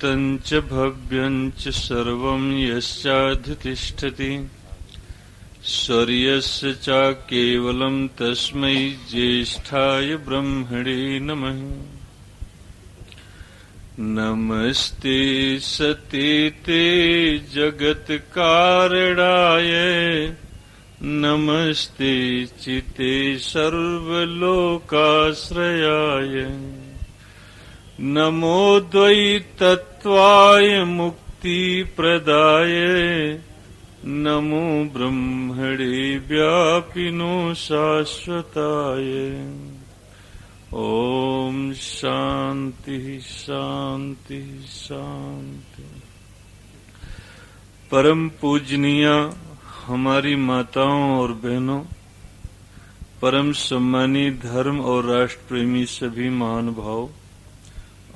भूतं च भव्यं च सर्वं यश्चाधितिष्ठति स्वर्यस्य च केवलं तस्मै ज्येष्ठाय ब्रह्मणे नमः। नमस्ते सतेते जगत्कारणाय नमस्ते चिते सर्वलोकाश्रयाय नमो द्वैतत्वाय मुक्तिप्रदाय नमो ब्रह्मणे व्यापिनो शाश्वताय। ओम शांति शांति शांति। परम पूजनीय हमारी माताओं और बहनों, परम सम्मानी धर्म और राष्ट्र प्रेमी सभी महानुभाव,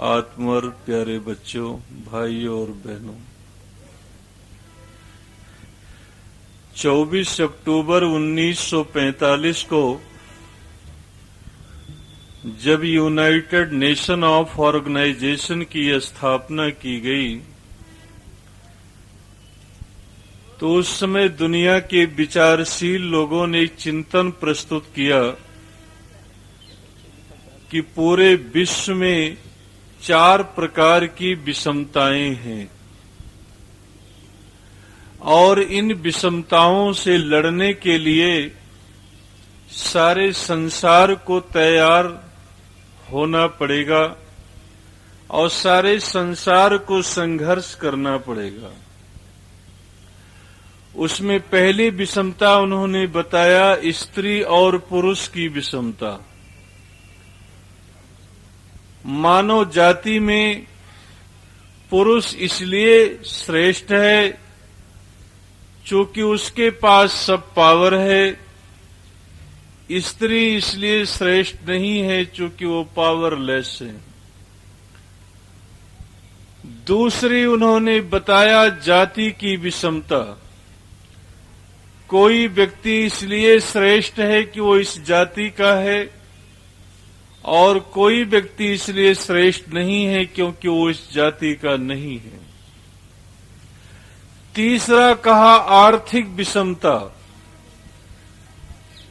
आत्मवर प्यारे बच्चों, भाइयों और बहनों, 24 अक्टूबर 1945 को जब यूनाइटेड नेशन ऑफ ऑर्गेनाइजेशन की स्थापना की गई तो उस समय दुनिया के विचारशील लोगों ने एक चिंतन प्रस्तुत किया कि पूरे विश्व में 4 प्रकार की विषमताएं हैं और इन विषमताओं से लड़ने के लिए सारे संसार को तैयार होना पड़ेगा और सारे संसार को संघर्ष करना पड़ेगा। उसमें पहली विषमता उन्होंने बताया स्त्री और पुरुष की विषमता। मानव जाति में पुरुष इसलिए श्रेष्ठ है क्योंकि उसके पास सब पावर है, स्त्री इसलिए श्रेष्ठ नहीं है क्योंकि वो पावरलेस है। दूसरी उन्होंने बताया जाति की विषमता। कोई व्यक्ति इसलिए श्रेष्ठ है कि वो इस जाति का है और कोई व्यक्ति इसलिए श्रेष्ठ नहीं है क्योंकि वो इस जाति का नहीं है। तीसरा कहा आर्थिक विषमता।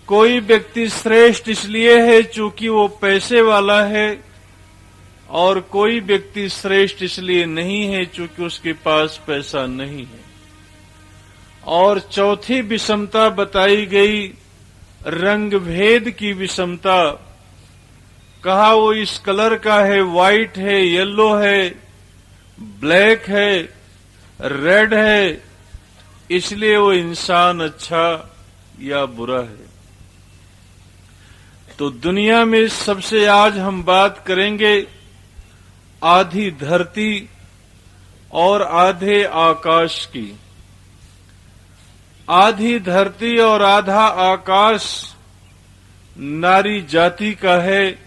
कोई व्यक्ति श्रेष्ठ इसलिए है क्योंकि वो पैसे वाला है और कोई व्यक्ति श्रेष्ठ इसलिए नहीं है क्योंकि उसके पास पैसा नहीं है। और चौथी विषमता बताई गई रंग भेद की विषमता। कहा वो इस कलर का है, व्हाइट है, येलो है, ब्लैक है, रेड है, इसलिए वो इंसान अच्छा या बुरा है। तो दुनिया में सबसे आज हम बात करेंगे आधी धरती और आधे आकाश की। आधी धरती और आधा आकाश नारी जाति का है।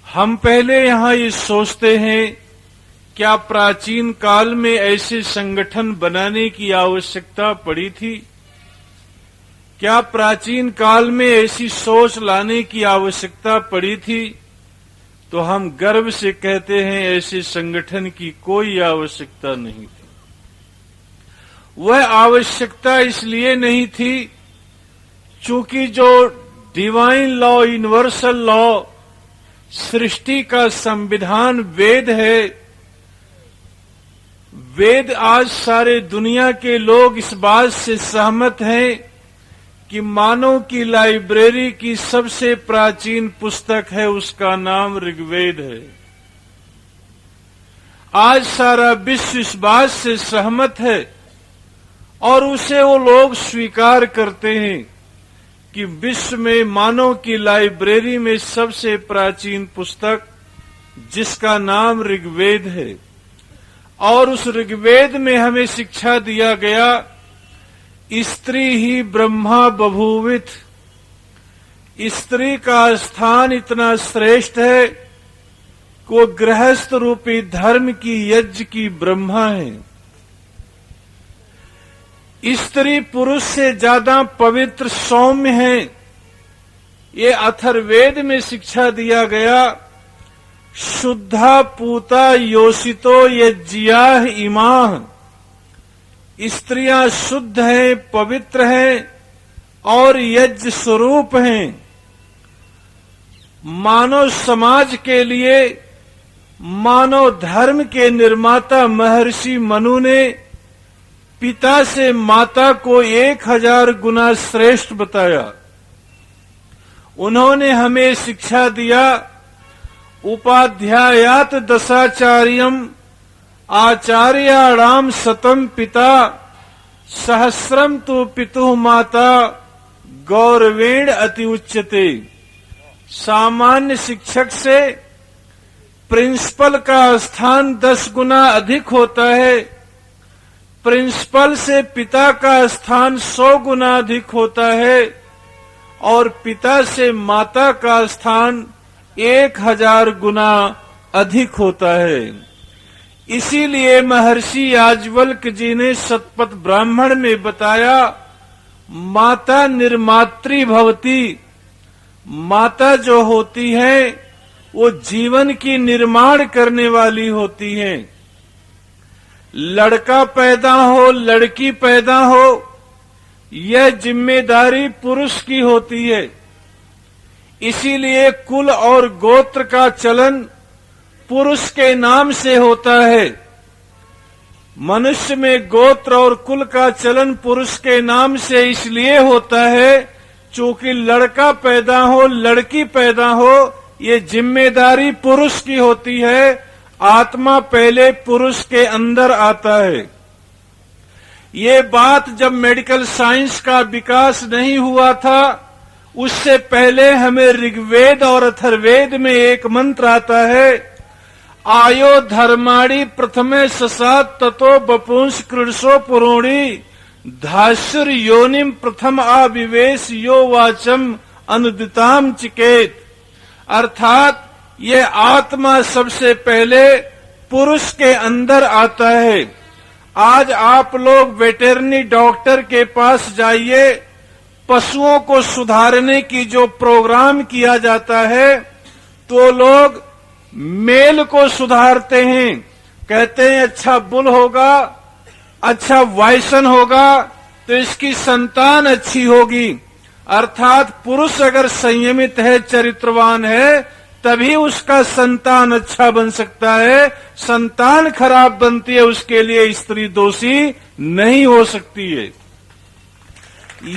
हम पहले यहां ये सोचते हैं क्या प्राचीन काल में ऐसे संगठन बनाने की आवश्यकता पड़ी थी? क्या प्राचीन काल में ऐसी सोच लाने की आवश्यकता पड़ी थी? तो हम गर्व से कहते हैं ऐसे संगठन की कोई आवश्यकता नहीं थी। वह आवश्यकता इसलिए नहीं थी क्योंकि जो डिवाइन लॉ, यूनिवर्सल लॉ, सृष्टि का संविधान वेद है, वेद आज सारे दुनिया के लोग इस बात से सहमत हैं कि मानव की लाइब्रेरी की सबसे प्राचीन पुस्तक है, उसका नाम ऋग्वेद है। आज सारा विश्व इस बात से सहमत है और उसे वो लोग स्वीकार करते हैं कि विश्व में मानव की लाइब्रेरी में सबसे प्राचीन पुस्तक जिसका नाम ऋग्वेद है। और उस ऋग्वेद में हमें शिक्षा दिया गया स्त्री ही ब्रह्मा बभूवित। स्त्री का स्थान इतना श्रेष्ठ है कि वो गृहस्थ रूपी धर्म की यज्ञ की ब्रह्मा है। स्त्री पुरुष से ज्यादा पवित्र सौम्य है। ये अथर्ववेद में शिक्षा दिया गया। शुद्धा पूता योषितो यज्ञाः इमाः। स्त्रियां शुद्ध हैं, पवित्र हैं और यज्ञ स्वरूप हैं। मानव समाज के लिए, मानव धर्म के निर्माता महर्षि मनु ने पिता से माता को 1000 गुना श्रेष्ठ बताया। उन्होंने हमें शिक्षा दिया, उपाध्यायात दशाचार्यम आचार्याणाम शतम पिता सहस्रम तु पितुः माता गौरवेण अति उच्यते। सामान्य शिक्षक से प्रिंसिपल का स्थान 10 गुना अधिक होता है। प्रिंसिपल से पिता का स्थान 100 गुना अधिक होता है और पिता से माता का स्थान 1000 गुना अधिक होता है। इसीलिए महर्षि याज्ञवल्क्य जी ने शतपथ ब्राह्मण में बताया, माता निर्मात्री भवती। माता जो होती है वो जीवन की निर्माण करने वाली होती है। लड़का पैदा हो, लड़की पैदा हो, यह जिम्मेदारी पुरुष की होती है। इसीलिए कुल और गोत्र का चलन पुरुष के नाम से होता है। मनुष्य में गोत्र और कुल का चलन पुरुष के नाम से इसलिए होता है क्योंकि लड़का पैदा हो, लड़की पैदा हो, ये जिम्मेदारी पुरुष की होती है। आत्मा पहले पुरुष के अंदर आता है। ये बात जब मेडिकल साइंस का विकास नहीं हुआ था, उससे पहले हमें ऋग्वेद और अथर्ववेद में एक मंत्र आता है, आयो धर्माणि प्रथमे ससात ततो बपुंस कृषो पुरोणी धासुर योनिम प्रथम आविवेश यो वाचम अनुदिताम चिकेत। अर्थात ये आत्मा सबसे पहले पुरुष के अंदर आता है। आज आप लोग वेटरनरी डॉक्टर के पास जाइए, पशुओं को सुधारने की जो प्रोग्राम किया जाता है, तो लोग मेल को सुधारते हैं। कहते हैं अच्छा बुल होगा, अच्छा वाइसन होगा तो इसकी संतान अच्छी होगी। अर्थात पुरुष अगर संयमित है, चरित्रवान है, तभी उसका संतान अच्छा बन सकता है। संतान खराब बनती है, उसके लिए स्त्री दोषी नहीं हो सकती है।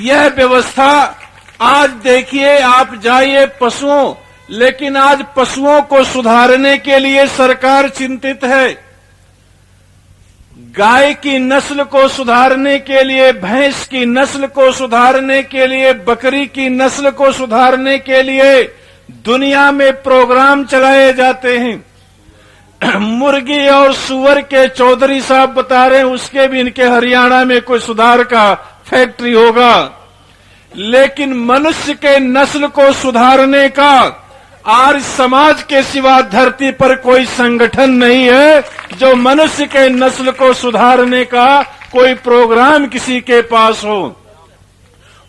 यह व्यवस्था आज देखिए, आप जाइए पशुओं, लेकिन आज पशुओं को सुधारने के लिए सरकार चिंतित है। गाय की नस्ल को सुधारने के लिए, भैंस की नस्ल को सुधारने के लिए, बकरी की नस्ल को सुधारने के लिए दुनिया में प्रोग्राम चलाए जाते हैं। मुर्गी और सुअर के चौधरी साहब बता रहे हैं, उसके भी इनके हरियाणा में कोई सुधार का फैक्ट्री होगा। लेकिन मनुष्य के नस्ल को सुधारने का आर्य समाज के सिवा धरती पर कोई संगठन नहीं है जो मनुष्य के नस्ल को सुधारने का कोई प्रोग्राम किसी के पास हो।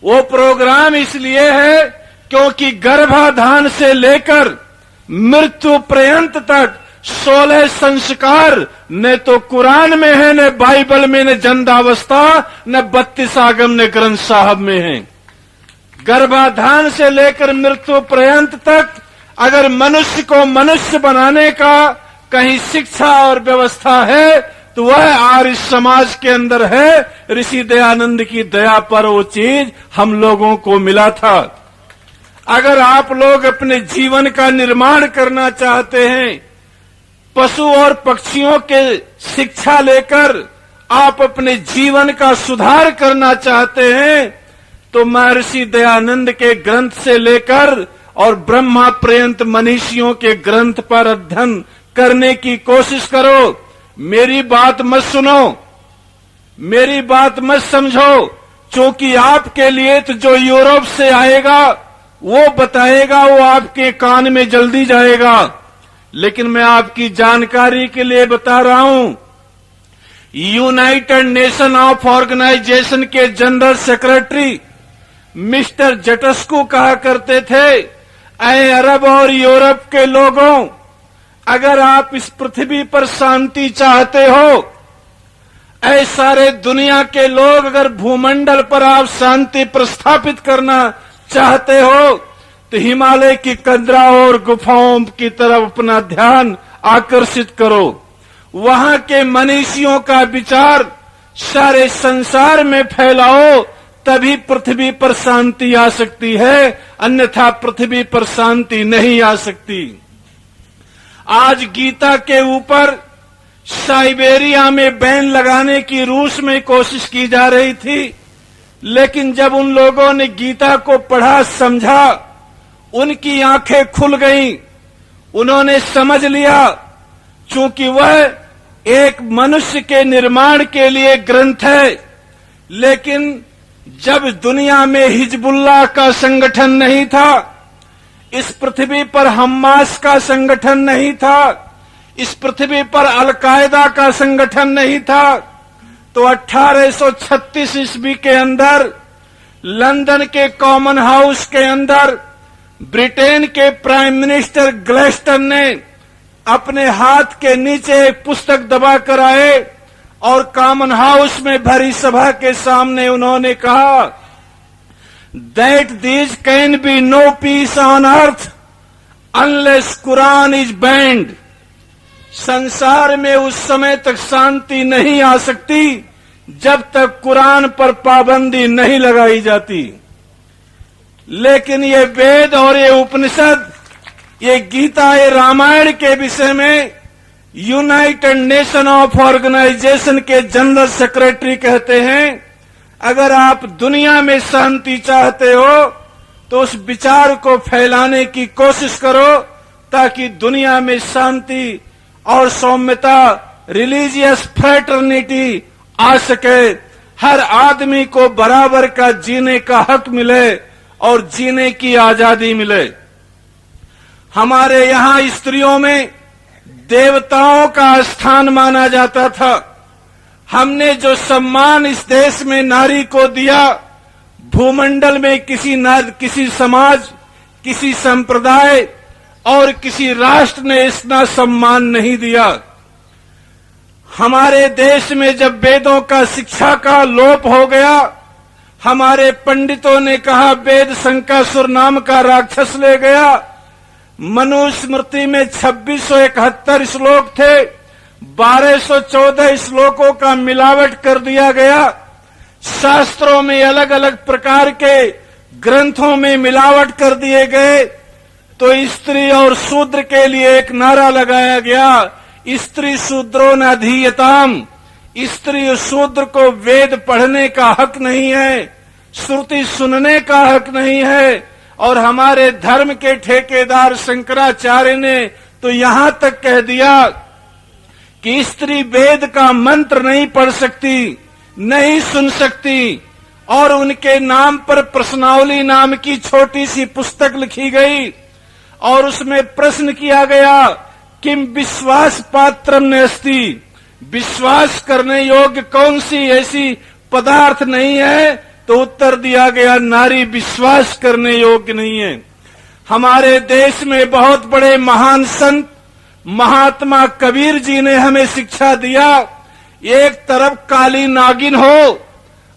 वो प्रोग्राम इसलिए है क्योंकि गर्भाधान से लेकर मृत्यु पर्यंत तक 16 संस्कार न तो कुरान में है, न बाइबल में, न जंदावस्था, न 32 आगम, न ग्रंथ साहब में है। गर्भाधान से लेकर मृत्यु पर्यंत तक अगर मनुष्य को मनुष्य बनाने का कहीं शिक्षा और व्यवस्था है तो वह आर्य समाज के अंदर है। ऋषि दयानंद की दया पर वो चीज हम लोगों को मिला था। अगर आप लोग अपने जीवन का निर्माण करना चाहते हैं, पशु और पक्षियों के शिक्षा लेकर आप अपने जीवन का सुधार करना चाहते हैं, तो महर्षि दयानंद के ग्रंथ से लेकर और ब्रह्मा पर्यंत मनीषियों के ग्रंथ पर अध्ययन करने की कोशिश करो। मेरी बात मत सुनो, मेरी बात मत समझो, क्योंकि आपके लिए तो जो यूरोप से आएगा वो बताएगा, वो आपके कान में जल्दी जाएगा। लेकिन मैं आपकी जानकारी के लिए बता रहा हूं, यूनाइटेड नेशन ऑफ ऑर्गेनाइजेशन के जनरल सेक्रेटरी मिस्टर जटस्कू कहा करते थे, ऐ अरब और यूरोप के लोगों, अगर आप इस पृथ्वी पर शांति चाहते हो, ऐ सारे दुनिया के लोग, अगर भूमंडल पर आप शांति प्रस्थापित करना चाहते हो तो हिमालय की कंदराओं और गुफाओं की तरफ अपना ध्यान आकर्षित करो। वहां के मनीषियों का विचार सारे संसार में फैलाओ, तभी पृथ्वी पर शांति आ सकती है, अन्यथा पृथ्वी पर शांति नहीं आ सकती। आज गीता के ऊपर साइबेरिया में बैन लगाने की रूस में कोशिश की जा रही थी, लेकिन जब उन लोगों ने गीता को पढ़ा, समझा, उनकी आंखें खुल गईं। उन्होंने समझ लिया, चूंकि वह एक मनुष्य के निर्माण के लिए ग्रंथ है, लेकिन जब दुनिया में हिजबुल्लाह का संगठन नहीं था, इस पृथ्वी पर हमास का संगठन नहीं था, इस पृथ्वी पर अलकायदा का संगठन नहीं था, तो 1836 ईस्वी के अंदर लंदन के कॉमन हाउस के अंदर ब्रिटेन के प्राइम मिनिस्टर ग्लेस्टन ने अपने हाथ के नीचे एक पुस्तक दबा कर आए और कॉमन हाउस में भरी सभा के सामने उन्होंने कहा, that this can be no peace on earth unless Quran is banned. संसार में उस समय तक शांति नहीं आ सकती जब तक कुरान पर पाबंदी नहीं लगाई जाती। लेकिन ये वेद और ये उपनिषद, ये गीता, ये रामायण के विषय में यूनाइटेड नेशन ऑफ ऑर्गेनाइजेशन के जनरल सेक्रेटरी कहते हैं, अगर आप दुनिया में शांति चाहते हो तो उस विचार को फैलाने की कोशिश करो, ताकि दुनिया में शांति और सौम्यता, रिलीजियस फ्रेटर्निटी आ सके, हर आदमी को बराबर का जीने का हक मिले और जीने की आजादी मिले। हमारे यहां स्त्रियों में देवताओं का स्थान माना जाता था। हमने जो सम्मान इस देश में नारी को दिया, भूमंडल में किसी समाज, किसी संप्रदाय और किसी राष्ट्र ने इतना सम्मान नहीं दिया। हमारे देश में जब वेदों का शिक्षा का लोप हो गया, हमारे पंडितों ने कहा वेद शंकासुर नाम का राक्षस ले गया। मनुस्मृति में 2671 श्लोक थे, 1214 श्लोकों का मिलावट कर दिया गया। शास्त्रों में अलग अलग प्रकार के ग्रंथों में मिलावट कर दिए गए। तो स्त्री और शूद्र के लिए एक नारा लगाया गया, स्त्री शूद्रो न धीयताम। स्त्री शूद्र को वेद पढ़ने का हक नहीं है, श्रुति सुनने का हक नहीं है। और हमारे धर्म के ठेकेदार शंकराचार्य ने तो यहां तक कह दिया कि स्त्री वेद का मंत्र नहीं पढ़ सकती, नहीं सुन सकती। और उनके नाम पर प्रश्नावली नाम की छोटी सी पुस्तक लिखी गई और उसमें प्रश्न किया गया, किम विश्वास पात्रम नेस्ति, विश्वास करने योग्य कौन सी ऐसी पदार्थ नहीं है? तो उत्तर दिया गया, नारी विश्वास करने योग्य नहीं है। हमारे देश में बहुत बड़े महान संत महात्मा कबीर जी ने हमें शिक्षा दिया, एक तरफ काली नागिन हो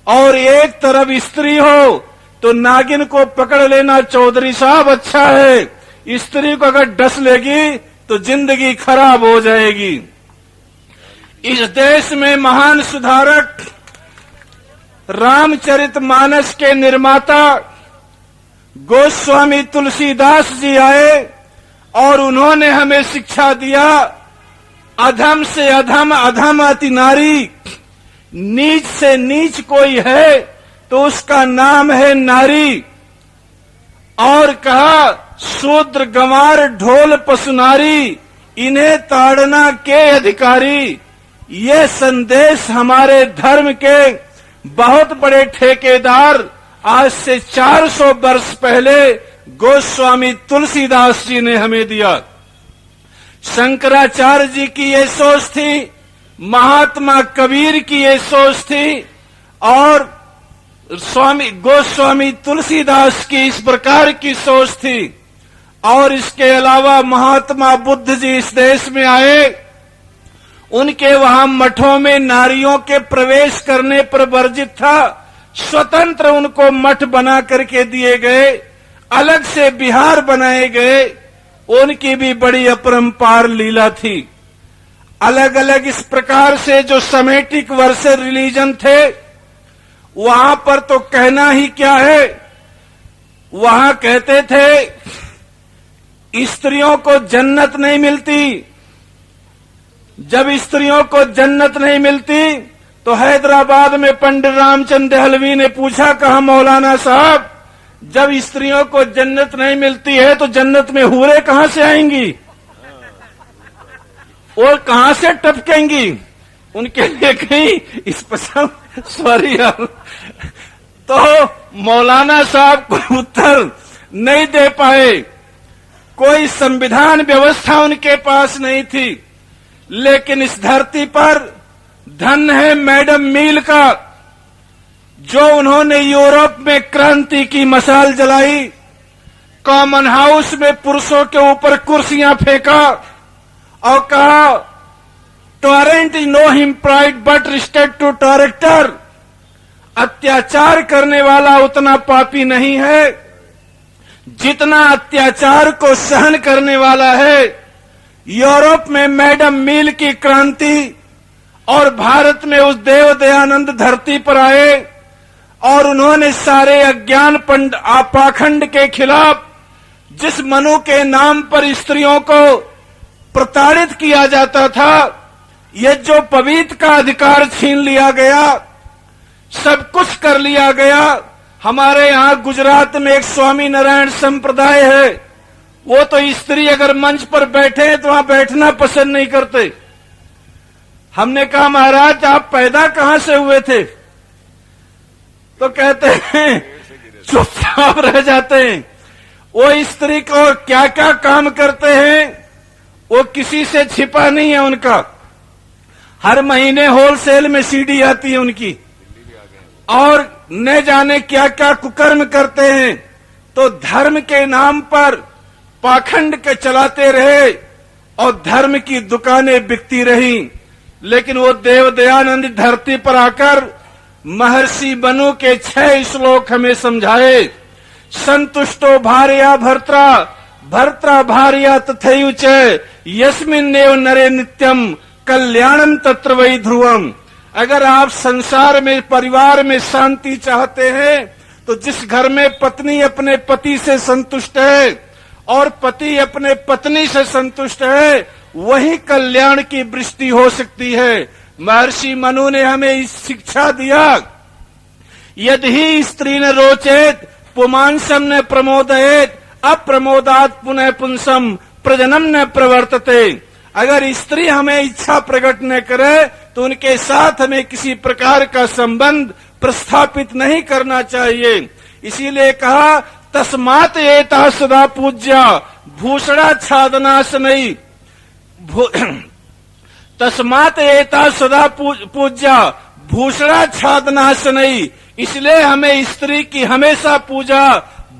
और एक तरफ स्त्री हो तो नागिन को पकड़ लेना चौधरी साहब अच्छा है, स्त्री को अगर डस लेगी तो जिंदगी खराब हो जाएगी। इस देश में महान सुधारक रामचरितमानस के निर्माता गोस्वामी तुलसीदास जी आए और उन्होंने हमें शिक्षा दिया, अधम से अधम, अधम अति नारी, नीच से नीच कोई है तो उसका नाम है नारी। और कहा, शूद्र गंवार ढोल पशुनारी, इन्हें ताड़ना के अधिकारी। ये संदेश हमारे धर्म के बहुत बड़े ठेकेदार आज से 400 वर्ष पहले गोस्वामी तुलसीदास जी ने हमें दिया। शंकराचार्य जी की ये सोच थी, महात्मा कबीर की ये सोच थी और गोस्वामी तुलसीदास की इस प्रकार की सोच थी। और इसके अलावा महात्मा बुद्ध जी इस देश में आए, उनके वहां मठों में नारियों के प्रवेश करने पर वर्जित था, स्वतंत्र उनको मठ बना करके दिए गए, अलग से बिहार बनाए गए। उनकी भी बड़ी अपरंपार लीला थी। अलग अलग इस प्रकार से जो समेटिक वर्सेल रिलीजन थे, वहां पर तो कहना ही क्या है। वहां कहते थे स्त्रियों को जन्नत नहीं मिलती। जब स्त्रियों को जन्नत नहीं मिलती तो हैदराबाद में पंडित रामचंद्र दहलवी ने पूछा, कहा मौलाना साहब, जब स्त्रियों को जन्नत नहीं मिलती है तो जन्नत में हूरे कहां से आएंगी और कहां से टपकेंगी? उनके लिए कहीं स्पेशल सॉरी यार। तो मौलाना साहब कोई उत्तर नहीं दे पाए। कोई संविधान व्यवस्था उनके पास नहीं थी। लेकिन इस धरती पर धन है मैडम मील का, जो उन्होंने यूरोप में क्रांति की मशाल जलाई, कॉमन हाउस में पुरुषों के ऊपर कुर्सियां फेंका और कहा, torrent is no him pride but restrict to टॉरेक्टर। अत्याचार करने वाला उतना पापी नहीं है जितना अत्याचार को सहन करने वाला है। यूरोप में मैडम मील की क्रांति और भारत में उस देव दयानंद धरती पर आए और उन्होंने सारे अज्ञान पाखंड के खिलाफ, जिस मनु के नाम पर स्त्रियों को प्रताड़ित किया जाता था, ये जो पवित्र का अधिकार छीन लिया गया, सब कुछ कर लिया गया। हमारे यहां गुजरात में एक स्वामी नारायण संप्रदाय है, वो तो स्त्री अगर मंच पर बैठे हैं तो वहां बैठना पसंद नहीं करते। हमने कहा, महाराज आप पैदा कहां से हुए थे? तो कहते हैं चुपचाप रह जाते हैं। वो स्त्री को क्या क्या काम करते हैं वो किसी से छिपा नहीं है उनका। हर महीने होलसेल में सीडी आती है उनकी, और न जाने क्या क्या कुकर्म करते हैं। तो धर्म के नाम पर पाखंड के चलाते रहे और धर्म की दुकानें बिकती रही। लेकिन वो देव दयानंद धरती पर आकर महर्षि मनु के 6 श्लोक हमें समझाए। संतुष्टो भार्या भर्त्रा, भर्त्रा भार्या तथैव यस्मिन्नेव नरे नित्यम कल्याणम तत्र वै ध्रुवम। अगर आप संसार में, परिवार में शांति चाहते हैं तो जिस घर में पत्नी अपने पति से संतुष्ट है और पति अपने पत्नी से संतुष्ट है, वही कल्याण की वृष्टि हो सकती है। महर्षि मनु ने हमें इस शिक्षा दिया, यदि ही स्त्री न रोचेत पुमांसम न प्रमोदयेत अप्रमोदात पुनः पुंसम प्रजनम न प्रवर्तते। अगर स्त्री हमें इच्छा प्रकट न करे तो उनके साथ हमें किसी प्रकार का संबंध प्रस्थापित नहीं करना चाहिए। इसीलिए कहा, तस्मात् एता सदा पूज्या भूषणाच्छादनाशनई, तस्मात् एता सदा पूज्या भूषणाच्छादनाशनई। इसलिए हमें स्त्री की हमेशा पूजा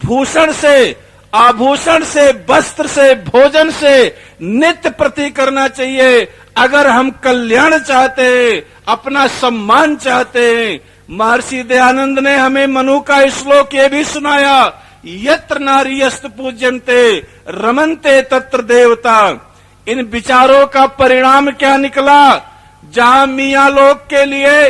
भूषण से, आभूषण से, वस्त्र से, भोजन से नित्य प्रति करना चाहिए। अगर हम कल्याण चाहते हैं, अपना सम्मान चाहते हैं। महर्षि दयानंद ने हमें मनु का श्लोक ये भी सुनाया, यत्र नारीयस्त पूज्यन्ते रमन्ते तत्र देवता। इन विचारों का परिणाम क्या निकला? जहां मियां लोग के लिए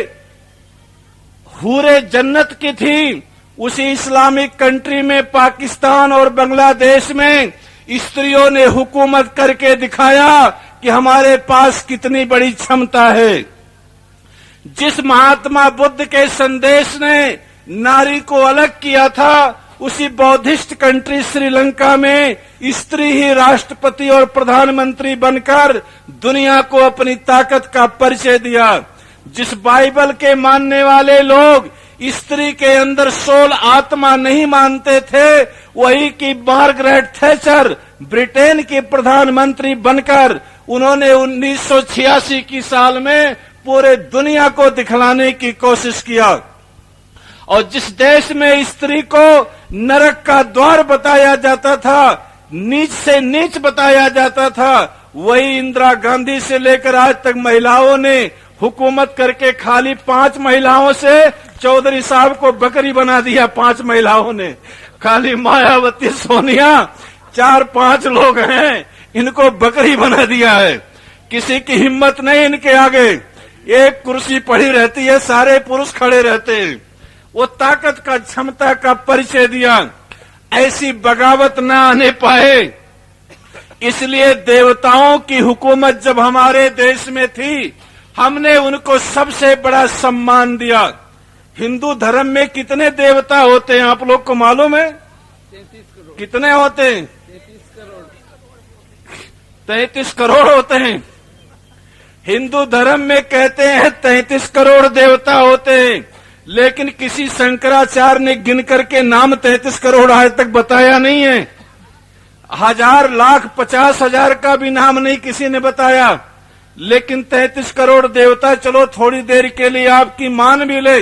हूरे जन्नत की थी, उसी इस्लामिक कंट्री में, पाकिस्तान और बांग्लादेश में स्त्रियों ने हुकूमत करके दिखाया कि हमारे पास कितनी बड़ी क्षमता है। जिस महात्मा बुद्ध के संदेश ने नारी को अलग किया था, उसी बौद्धिस्ट कंट्री श्रीलंका में स्त्री ही राष्ट्रपति और प्रधानमंत्री बनकर दुनिया को अपनी ताकत का परिचय दिया। जिस बाइबल के मानने वाले लोग स्त्री के अंदर सोल आत्मा नहीं मानते थे, वही की मार्गरेट थैचर ब्रिटेन की प्रधानमंत्री बनकर उन्होंने 1986 की साल में पूरे दुनिया को दिखलाने की कोशिश किया। और जिस देश में स्त्री को नरक का द्वार बताया जाता था, नीच से नीच बताया जाता था, वही इंदिरा गांधी से लेकर आज तक महिलाओं ने हुकूमत करके खाली 5 महिलाओं से चौधरी साहब को बकरी बना दिया। 5 महिलाओं ने, खाली मायावती, सोनिया, 4-5 लोग हैं, इनको बकरी बना दिया है। किसी की हिम्मत नहीं इनके आगे। एक कुर्सी पड़ी रहती है, सारे पुरुष खड़े रहते हैं। वो ताकत का, क्षमता का परिचय दिया। ऐसी बगावत ना आने पाए, इसलिए देवताओं की हुकूमत जब हमारे देश में थी, हमने उनको सबसे बड़ा सम्मान दिया। हिंदू धर्म में कितने देवता होते हैं आप लोग को मालूम है? 33 करोड़। कितने होते हैं? 33 करोड़। 33 करोड़ होते हैं। हिंदू धर्म में कहते हैं 33 करोड़ देवता होते हैं, लेकिन किसी शंकराचार्य ने गिन करके नाम 33 करोड़ आज तक बताया नहीं है। 1000, लाख, 50,000 का भी नाम नहीं किसी ने बताया, लेकिन 33 करोड़ देवता। चलो थोड़ी देर के लिए आपकी मान भी ले,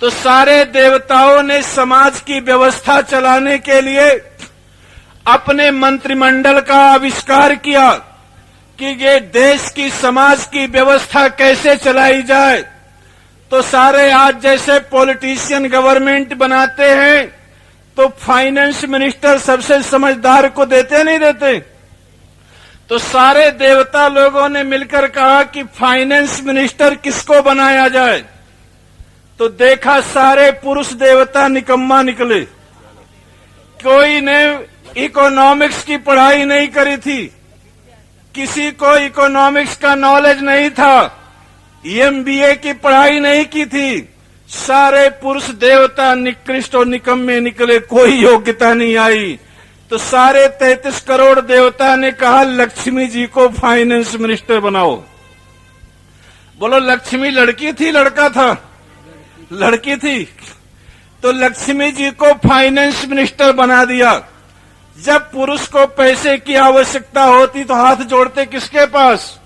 तो सारे देवताओं ने समाज की व्यवस्था चलाने के लिए अपने मंत्रिमंडल का आविष्कार किया कि ये देश की, समाज की व्यवस्था कैसे चलाई जाए। तो सारे आज जैसे पॉलिटिशियन गवर्नमेंट बनाते हैं, तो फाइनेंस मिनिस्टर सबसे समझदार को देते नहीं देते। तो सारे देवता लोगों ने मिलकर कहा कि फाइनेंस मिनिस्टर किसको बनाया जाए। तो देखा सारे पुरुष देवता निकम्मा निकले। कोई ने इकोनॉमिक्स की पढ़ाई नहीं करी थी, किसी को इकोनॉमिक्स का नॉलेज नहीं था, एमबीए की पढ़ाई नहीं की थी। सारे पुरुष देवता निकृष्ट और निकम्मे निकले, कोई योग्यता नहीं आई। तो सारे 33 करोड़ देवता ने कहा लक्ष्मी जी को फाइनेंस मिनिस्टर बनाओ। बोलो, लक्ष्मी लड़की थी लड़का था? लड़की थी। तो लक्ष्मी जी को फाइनेंस मिनिस्टर बना दिया। जब पुरुष को पैसे की आवश्यकता होती तो हाथ जोड़ते किसके पास?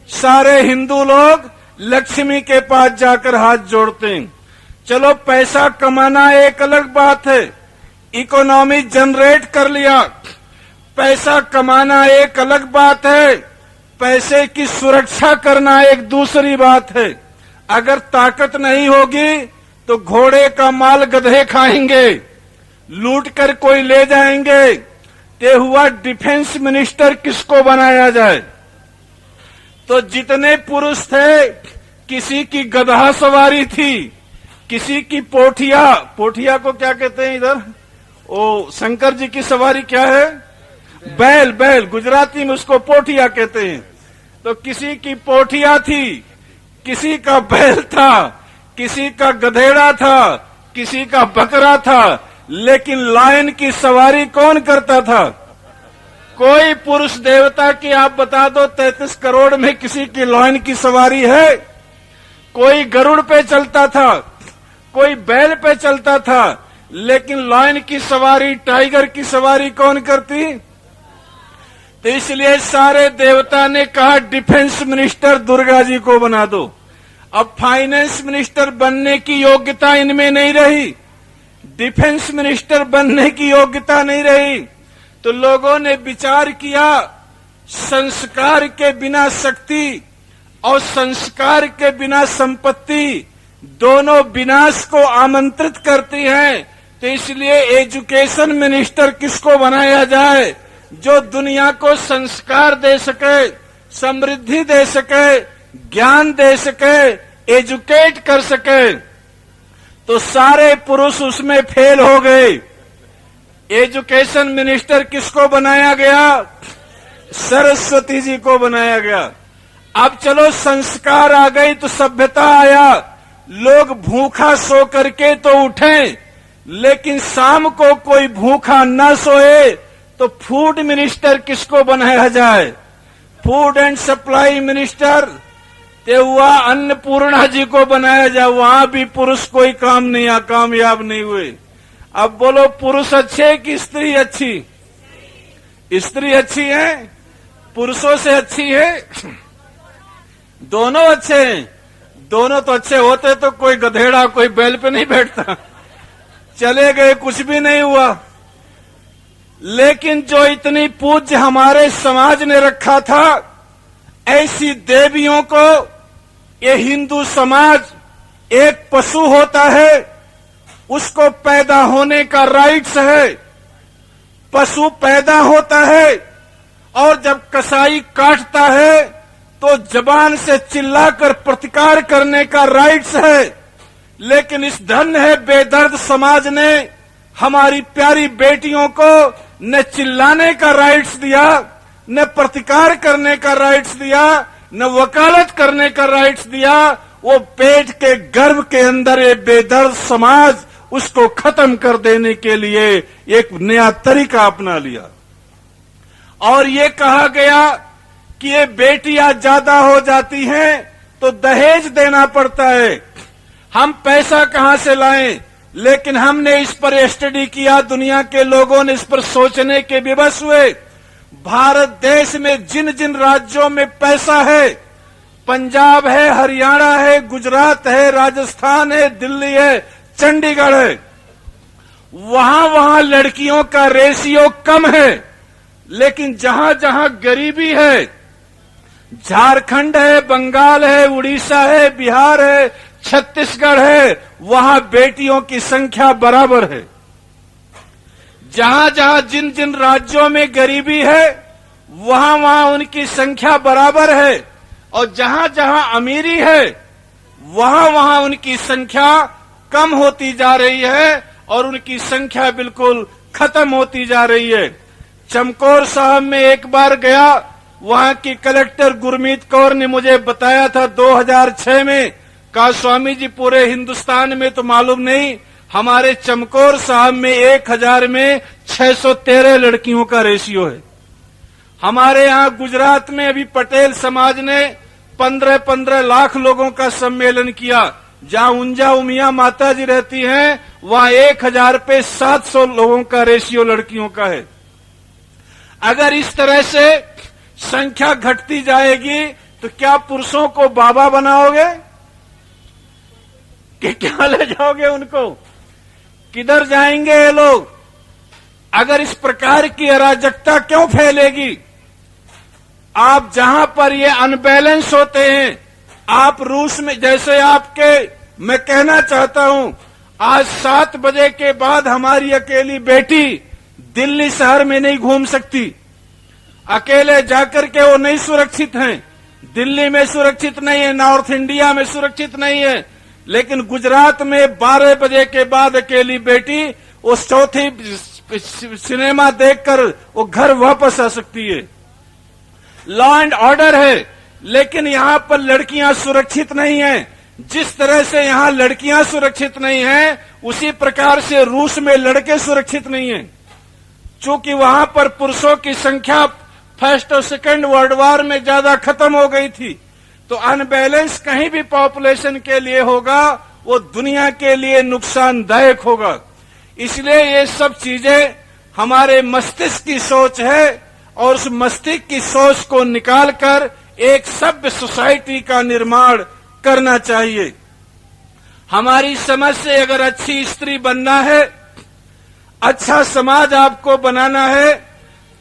सारे हिंदू लोग लक्ष्मी के पास जाकर हाथ जोड़ते हैं। चलो पैसा कमाना एक अलग बात है, इकोनॉमी जनरेट कर लिया, पैसा कमाना एक अलग बात है, पैसे की सुरक्षा करना एक दूसरी बात है। अगर ताकत नहीं होगी तो घोड़े का माल गधे खाएंगे, लूट कर कोई ले जाएंगे। ये हुआ डिफेंस मिनिस्टर किसको बनाया जाए। तो जितने पुरुष थे, किसी की गधा सवारी थी, किसी की पोठिया, पोठिया को क्या कहते हैं इधर? ओ शंकर जी की सवारी क्या है? बैल, बैल, गुजराती में उसको पोठिया कहते हैं। तो किसी की पोठिया थी, किसी का बैल था, किसी का गधेड़ा था, किसी का बकरा था, लेकिन लायन की सवारी कौन करता था? कोई पुरुष देवता की आप बता दो 33 करोड़ में किसी की लायन की सवारी है? कोई गरुड़ पे चलता था, कोई बैल पे चलता था, लेकिन लायन की सवारी, टाइगर की सवारी कौन करती? तो इसलिए सारे देवता ने कहा डिफेंस मिनिस्टर दुर्गा जी को बना दो। अब फाइनेंस मिनिस्टर बनने की योग्यता इनमें नहीं रही, डिफेंस मिनिस्टर बनने की योग्यता नहीं रही। तो लोगों ने विचार किया, संस्कार के बिना शक्ति और संस्कार के बिना संपत्ति दोनों विनाश को आमंत्रित करती हैं। तो इसलिए एजुकेशन मिनिस्टर किसको बनाया जाए? जो दुनिया को संस्कार दे सके, समृद्धि दे सके, ज्ञान दे सके, एजुकेट कर सके। तो सारे पुरुष उसमें फेल हो गए। एजुकेशन मिनिस्टर किसको बनाया गया? सरस्वती जी को बनाया गया। अब चलो संस्कार आ गई तो सभ्यता आया, लोग भूखा सो करके तो उठें, लेकिन शाम को कोई भूखा न सोए तो फूड मिनिस्टर किसको बनाया जाए? फूड एंड सप्लाई मिनिस्टर ते हुआ अन्नपूर्णा जी को बनाया जाए। वहां भी पुरुष कोई काम नहीं, कामयाब नहीं हुए। अब बोलो पुरुष अच्छे कि स्त्री अच्छी? स्त्री अच्छी है, पुरुषों से अच्छी है? दोनों अच्छे हैं। दोनों तो अच्छे होते तो कोई गधेड़ा कोई बैल पे नहीं बैठता। चले गए, कुछ भी नहीं हुआ। लेकिन जो इतनी पूज्य हमारे समाज ने रखा था, ऐसी देवियों को ये हिंदू समाज, एक पशु होता है, उसको पैदा होने का राइट्स है। पशु पैदा होता है और जब कसाई काटता है तो जबान से चिल्लाकर प्रतिकार करने का राइट्स है। लेकिन इस धन्य है बेदर्द समाज ने हमारी प्यारी बेटियों को न चिल्लाने का राइट्स दिया, न प्रतिकार करने का राइट्स दिया, न वकालत करने का राइट्स दिया। वो पेट के गर्भ के अंदर ये बेदर्द समाज उसको खत्म कर देने के लिए एक नया तरीका अपना लिया। और ये कहा गया कि ये बेटियां ज्यादा हो जाती हैं तो दहेज देना पड़ता है। हम पैसा कहां से लाएं? लेकिन हमने इस पर स्टडी किया, दुनिया के लोगों ने इस पर सोचने के विवश हुए। भारत देश में जिन जिन राज्यों में पैसा है, पंजाब है, हरियाणा है, गुजरात है, राजस्थान है, दिल्ली है, चंडीगढ़ है, वहां वहां लड़कियों का रेशियो कम है। लेकिन जहां जहां गरीबी है, झारखंड है, बंगाल है, उड़ीसा है, बिहार है, छत्तीसगढ़ है, वहां बेटियों की संख्या बराबर है। जहां जहां जिन जिन राज्यों में गरीबी है, वहां वहां उनकी संख्या बराबर है। और जहां जहां अमीरी है, वहां वहां उनकी संख्या कम होती जा रही है और उनकी संख्या बिल्कुल खत्म होती जा रही है। चमकौर साहब में एक बार गया, वहां की कलेक्टर गुरमीत कौर ने मुझे बताया था 2006 में, कहा स्वामी जी पूरे हिंदुस्तान में तो मालूम नहीं, हमारे चमकौर साहब में 1000 में 613 लड़कियों का रेशियो है। हमारे यहाँ गुजरात में अभी पटेल समाज ने 15-15 लाख लोगों का सम्मेलन किया। जहां उंजा उमिया माता जी रहती हैं, वहां 1000 पे 700 लोगों का रेशियो लड़कियों का है। अगर इस तरह से संख्या घटती जाएगी तो क्या पुरुषों को बाबा बनाओगे कि क्या ले जाओगे उनको? किधर जाएंगे ये लोग? अगर इस प्रकार की अराजकता क्यों फैलेगी? आप जहां पर ये अनबैलेंस होते हैं, आप रूस में जैसे मैं कहना चाहता हूं, आज 7 बजे के बाद हमारी अकेली बेटी दिल्ली शहर में नहीं घूम सकती। अकेले जाकर के वो नहीं सुरक्षित हैं। दिल्ली में सुरक्षित नहीं है, नॉर्थ इंडिया में सुरक्षित नहीं है, लेकिन गुजरात में 12 बजे के बाद अकेली बेटी उस चौथी सिनेमा देखकर वो घर वापस आ सकती है। लॉ एंड ऑर्डर है, लेकिन यहां पर लड़कियां सुरक्षित नहीं हैं। जिस तरह से यहां लड़कियां सुरक्षित नहीं हैं, उसी प्रकार से रूस में लड़के सुरक्षित नहीं हैं। चूंकि वहां पर पुरुषों की संख्या फर्स्ट और सेकंड वर्ल्ड वॉर में ज्यादा खत्म हो गई थी, तो अनबैलेंस कहीं भी पॉपुलेशन के लिए होगा, वो दुनिया के लिए नुकसानदायक होगा। इसलिए ये सब चीजें हमारे मस्तिष्क की सोच है और उस मस्तिष्क की सोच को निकालकर एक सभ्य सोसाइटी का निर्माण करना चाहिए। हमारी समझ से अगर अच्छी स्त्री बनना है, अच्छा समाज आपको बनाना है,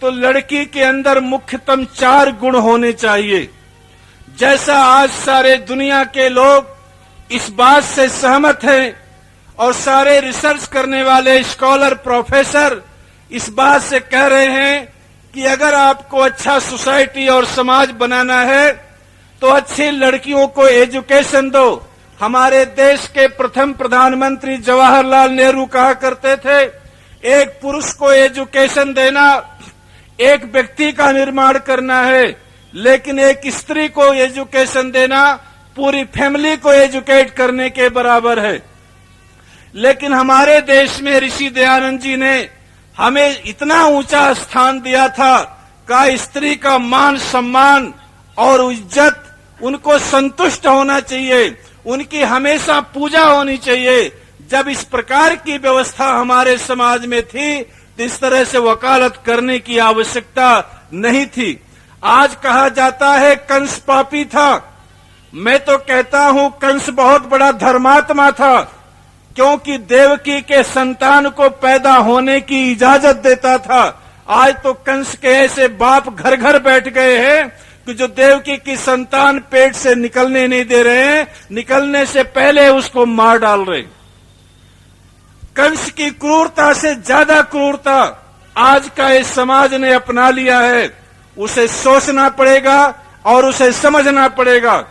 तो लड़की के अंदर मुख्यतम 4 गुण होने चाहिए। जैसा आज सारे दुनिया के लोग इस बात से सहमत हैं और सारे रिसर्च करने वाले स्कॉलर प्रोफेसर इस बात से कह रहे हैं कि अगर आपको अच्छा सोसाइटी और समाज बनाना है तो अच्छी लड़कियों को एजुकेशन दो। हमारे देश के प्रथम प्रधानमंत्री जवाहरलाल नेहरू कहा करते थे, एक पुरुष को एजुकेशन देना एक व्यक्ति का निर्माण करना है, लेकिन एक स्त्री को एजुकेशन देना पूरी फैमिली को एजुकेट करने के बराबर है। लेकिन हमारे देश में ऋषि दयानंद जी ने हमें इतना ऊंचा स्थान दिया था कि स्त्री का मान सम्मान और इज्जत उनको संतुष्ट होना चाहिए, उनकी हमेशा पूजा होनी चाहिए। जब इस प्रकार की व्यवस्था हमारे समाज में थी तो इस तरह से वकालत करने की आवश्यकता नहीं थी। आज कहा जाता है कंस पापी था, मैं तो कहता हूं कंस बहुत बड़ा धर्मात्मा था, क्योंकि देवकी के संतान को पैदा होने की इजाजत देता था। आज तो कंस के ऐसे बाप घर घर बैठ गए हैं कि जो देवकी की संतान पेट से निकलने नहीं दे रहे हैं, निकलने से पहले उसको मार डाल रहे। कंस की क्रूरता से ज्यादा क्रूरता आज का इस समाज ने अपना लिया है। उसे सोचना पड़ेगा और उसे समझना पड़ेगा।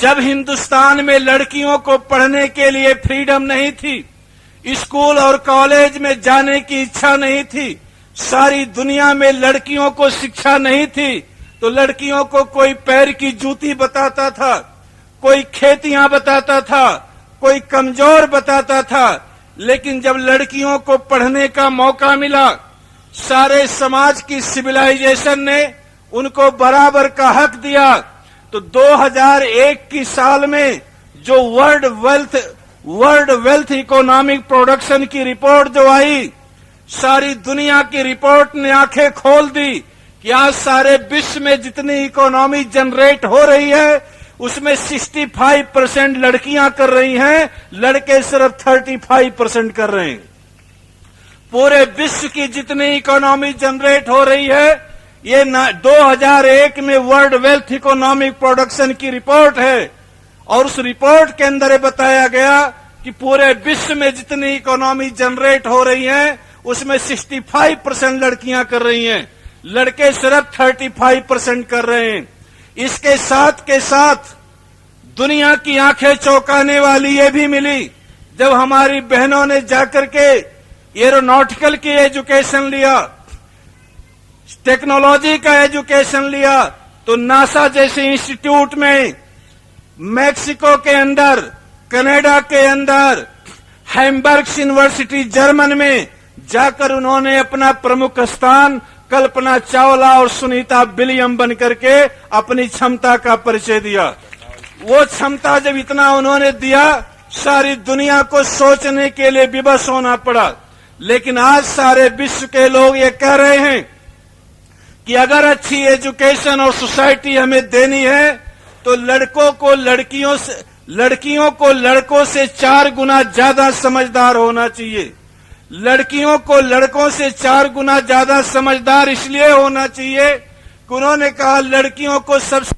जब हिंदुस्तान में लड़कियों को पढ़ने के लिए फ्रीडम नहीं थी, स्कूल और कॉलेज में जाने की इच्छा नहीं थी, सारी दुनिया में लड़कियों को शिक्षा नहीं थी, तो लड़कियों को कोई पैर की जूती बताता था, कोई खेतियां बताता था, कोई कमजोर बताता था। लेकिन जब लड़कियों को पढ़ने का मौका मिला, सारे समाज की सिविलाइजेशन ने उनको बराबर का हक दिया। तो 2001 की साल में जो वर्ल्ड वेल्थ इकोनॉमिक प्रोडक्शन की रिपोर्ट जो आई, सारी दुनिया की रिपोर्ट ने आंखें खोल दी कि आज सारे विश्व में जितनी इकोनॉमी जनरेट हो रही है उसमें 65% लड़कियां कर रही हैं, लड़के सिर्फ 35% कर रहे हैं। पूरे विश्व की जितनी इकोनॉमी जनरेट हो रही है, ये 2001 में वर्ल्ड वेल्थ इकोनॉमिक प्रोडक्शन की रिपोर्ट है, और उस रिपोर्ट के अंदर ये बताया गया कि पूरे विश्व में जितनी इकोनॉमी जनरेट हो रही है उसमें 65% लड़कियां कर रही हैं, लड़के सिर्फ 35% कर रहे हैं। इसके साथ के साथ दुनिया की आंखें चौंकाने वाली ये भी मिली जब हमारी बहनों ने जाकर के एरोनॉटिकल की एजुकेशन लिया, टेक्नोलॉजी का एजुकेशन लिया, तो नासा जैसे इंस्टीट्यूट में, मैक्सिको के अंदर, कनाडा के अंदर, हैम्बर्ग यूनिवर्सिटी जर्मन में जाकर उन्होंने अपना प्रमुख स्थान कल्पना चावला और सुनीता विलियम बनकर के अपनी क्षमता का परिचय दिया। वो क्षमता जब इतना उन्होंने दिया, सारी दुनिया को सोचने के लिए विवश होना पड़ा। लेकिन आज सारे विश्व के लोग ये कह रहे हैं कि अगर अच्छी एजुकेशन और सोसाइटी हमें देनी है तो लड़कियों को लड़कों से 4 गुना ज्यादा समझदार होना चाहिए। लड़कियों को लड़कों से 4 गुना ज्यादा समझदार इसलिए होना चाहिए कि उन्होंने कहा लड़कियों को सबसे